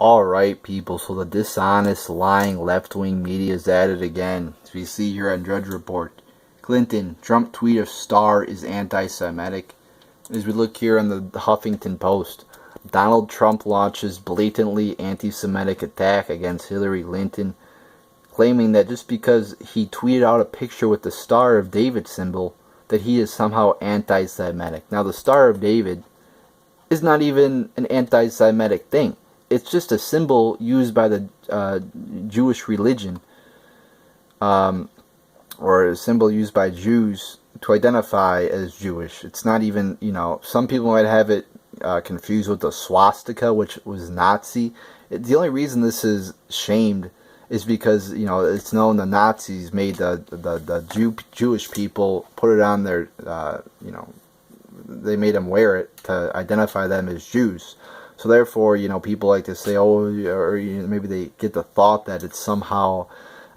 Alright, people, so the dishonest, lying, left-wing media is at it again. As we see here on Drudge Report. Clinton, Trump tweet of star is anti-Semitic. As we look here on the Huffington Post, Donald Trump launches blatantly anti-Semitic attack against Hillary Clinton, claiming that just because he tweeted out a picture with the Star of David symbol, that he is somehow anti-Semitic. Now, the Star of David is not even an anti-Semitic thing. It's just a symbol used by the Jewish religion, or a symbol used by Jews to identify as Jewish. It's not even, some people might have it confused with the swastika, which was Nazi. The only reason this is shamed is because, it's known the Nazis made the Jewish people put it on their, they made them wear it to identify them as Jews. So therefore, people like to say, or maybe they get the thought that it's somehow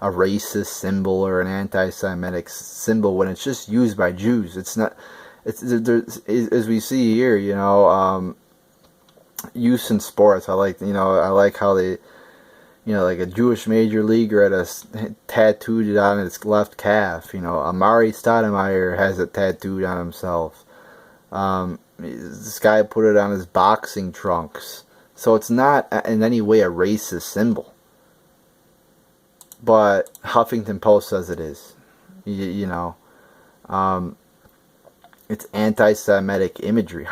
a racist symbol or an anti-Semitic symbol when it's just used by Jews. It's not. As we see here, use in sports. I like how they, like a Jewish major leaguer had a tattooed on his left calf. Amari Stoudemire has it tattooed on himself. This guy put it on his boxing trunks. So it's not in any way a racist symbol. But Huffington Post says it is. It's anti-Semitic imagery.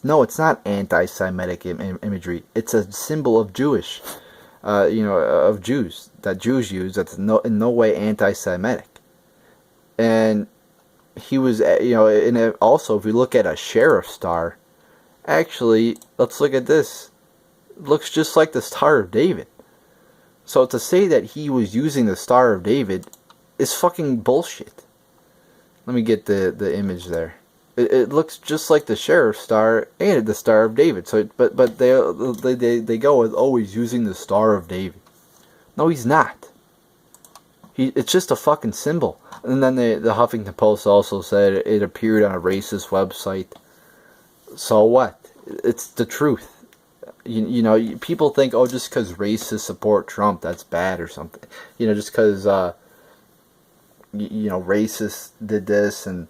No, it's not anti-Semitic imagery. It's a symbol of Jewish, of Jews, that Jews use. That's in no way anti-Semitic. And he was, and also if we look at a sheriff star, actually, let's look at this. It looks just like the Star of David. So to say that he was using the Star of David is fucking bullshit. Let me get the image there. It looks just like the sheriff star and the Star of David. So, but they go with always using the Star of David. No, he's not. It's just a fucking symbol. And then the Huffington Post also said it appeared on a racist website. So what? It's the truth. People think, just because racists support Trump, that's bad or something. Just because, racists did this and,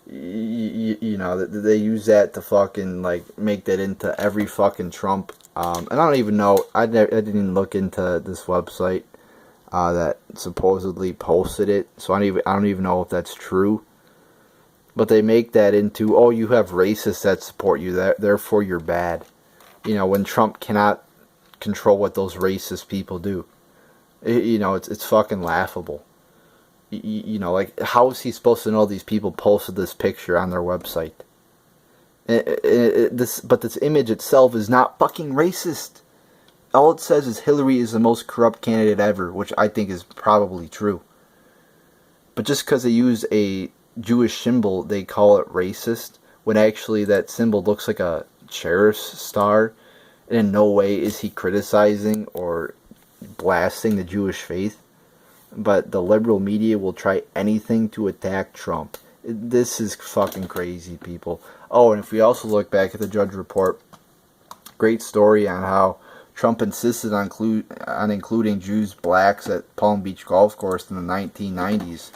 they use that to fucking, make that into every fucking Trump. And I don't even know. I didn't even look into this website that supposedly posted it, so I don't even know if that's true. But they make that into, you have racists that support you, therefore you're bad. When Trump cannot control what those racist people do. It's fucking laughable. How is he supposed to know these people posted this picture on their website? But this image itself is not fucking racist. All it says is Hillary is the most corrupt candidate ever, which I think is probably true. But just because they use a Jewish symbol, they call it racist, when actually that symbol looks like a sheriff's star, and in no way is he criticizing or blasting the Jewish faith. But the liberal media will try anything to attack Trump. This is fucking crazy, people. And if we also look back at the Drudge Report, great story on how Trump insisted on including Jews, blacks at Palm Beach Golf Course in the 1990s,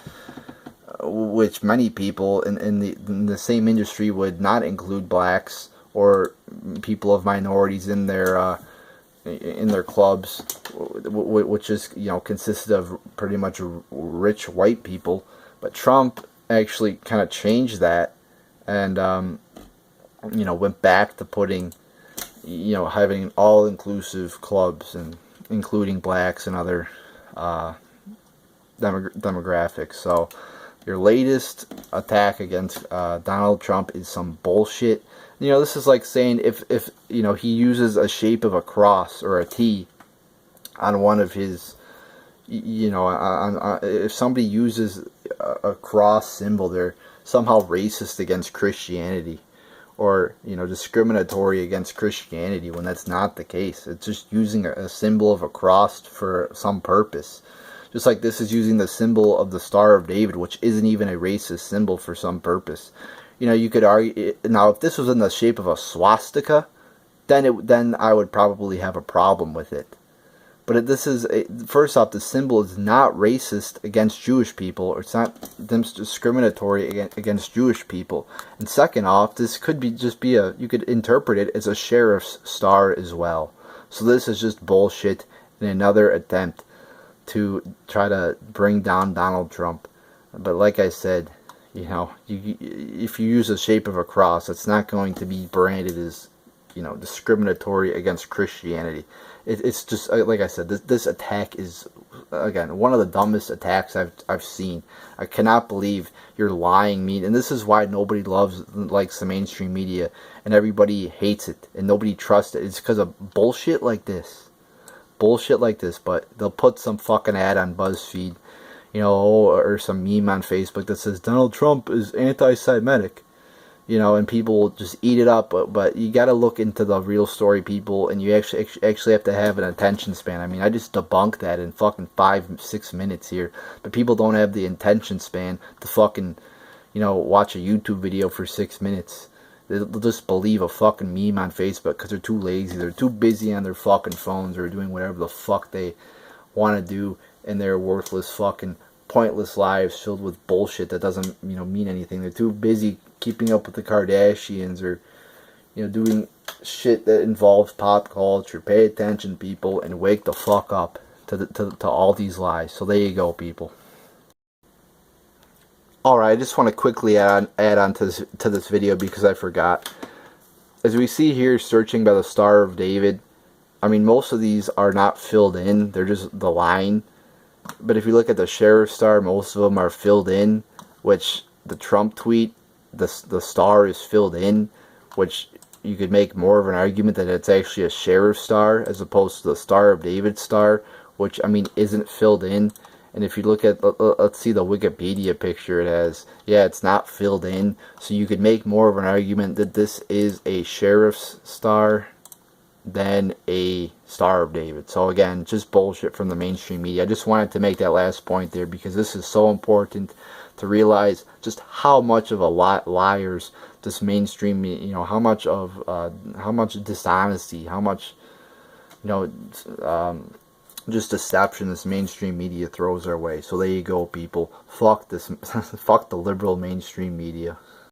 which many people in the same industry would not include blacks or people of minorities in their clubs, which is consisted of pretty much rich white people. But Trump actually kind of changed that and went back to putting having all-inclusive clubs and including blacks and other demographics. So your latest attack against Donald Trump is some bullshit. This is like saying if he uses a shape of a cross or a T on one of his, if somebody uses a cross symbol, they're somehow racist against Christianity. Or, discriminatory against Christianity, when that's not the case. It's just using a symbol of a cross for some purpose. Just like this is using the symbol of the Star of David, which isn't even a racist symbol for some purpose. You could argue, now if this was in the shape of a swastika, then I would probably have a problem with it. But first off, the symbol is not racist against Jewish people, or it's not discriminatory against Jewish people. And second off, this could you could interpret it as a sheriff's star as well. So this is just bullshit and another attempt to try to bring down Donald Trump. But like I said, if you use the shape of a cross, it's not going to be branded as, discriminatory against Christianity. It's just, like I said, this attack is, again, one of the dumbest attacks I've seen. I cannot believe you're lying me, and this is why nobody likes the mainstream media, and everybody hates it, and nobody trusts it. It's because of bullshit like this. But they'll put some fucking ad on BuzzFeed, or some meme on Facebook that says Donald Trump is anti-Semitic. And people just eat it up, but you got to look into the real story, people, and you actually have to have an attention span. I mean, I just debunked that in fucking 5-6 minutes here, but people don't have the attention span to fucking, watch a YouTube video for 6 minutes. They'll just believe a fucking meme on Facebook because they're too lazy, they're too busy on their fucking phones, or doing whatever the fuck they want to do in their worthless fucking pointless lives filled with bullshit that doesn't mean anything. They're too busy keeping up with the Kardashians, or doing shit that involves pop culture. Pay attention, people, and wake the fuck up to all these lies. So there you go, people. Alright, I just want to quickly add on to this video because I forgot. As we see here, searching by the Star of David, I mean, most of these are not filled in, they're just the line. But if you look at the Sheriff Star, most of them are filled in, which the Trump tweet, the star is filled in, which you could make more of an argument that it's actually a Sheriff Star as opposed to the Star of David star, which, I mean, isn't filled in. And if you look at, let's see the Wikipedia picture it has, yeah, it's not filled in. So you could make more of an argument that this is a Sheriff's Star than a Star of David. So again, just bullshit from the mainstream media. I just wanted to make that last point there because this is so important to realize just how much of a liars this mainstream, how much dishonesty, how much, just deception this mainstream media throws our way. So there you go, people. Fuck this, fuck the liberal mainstream media.